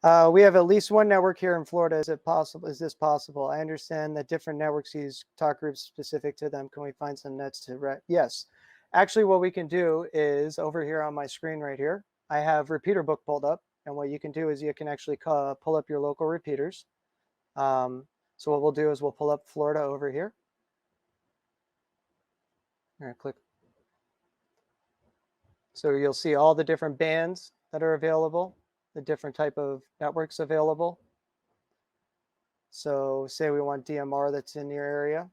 We have at least one network here in Florida. Is it possible? Is this possible? I understand that different networks use talk groups specific to them. Can we find some nets to Yes. Actually, what we can do is over here on my screen right here, I have repeater book pulled up. And what you can do is you can actually pull up your local repeaters. So what we'll do is we'll pull up Florida over here. All right, click. So you'll see all the different bands that are available, the different type of networks available. So say we want DMR that's in your area.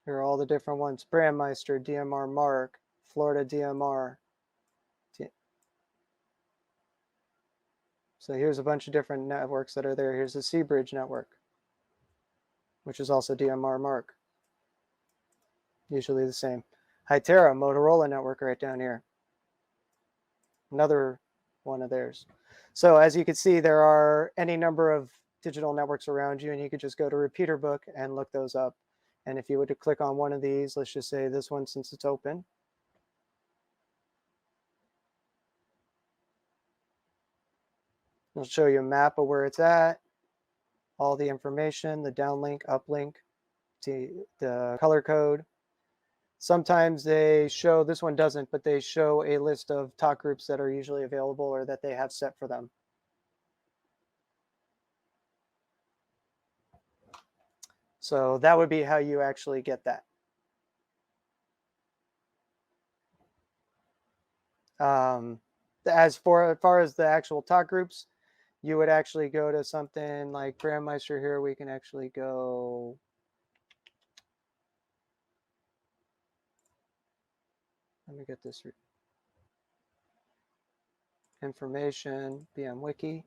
Here are all the different ones: Brandmeister, DMR Mark, Florida DMR. So here's a bunch of different networks that are there. Here's the Seabridge network, which is also DMR Mark. Usually the same. Hytera, Motorola network right down here. Another one of theirs. So as you can see, there are any number of digital networks around you, and you could just go to repeater book and look those up. And if you were to click on one of these, let's just say this one since it's open. It'll show you a map of where it's at, all the information, the downlink, uplink, the color code. Sometimes they show, this one doesn't, but they show a list of talk groups that are usually available or that they have set for them. So that would be how you actually get that. As far as the actual talk groups, you would actually go to something like Brandmeister here. We can actually go. Let me get this information, BM Wiki.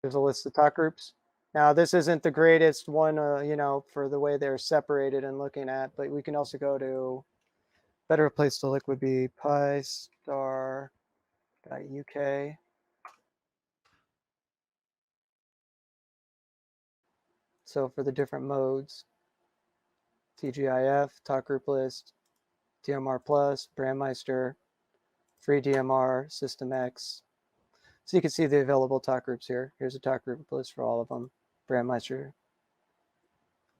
There's a list of talk groups. Now, this isn't the greatest one, you know, for the way they're separated and looking at, but we can also go to, better place to look would be pistar.uk. So for the different modes, TGIF, talk group list, DMR Plus, Brandmeister, free DMR, System X. So you can see the available talk groups here. Here's a talk group list for all of them. Brandmeister,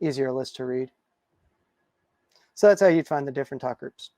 easier list to read. So that's how you'd find the different talk groups.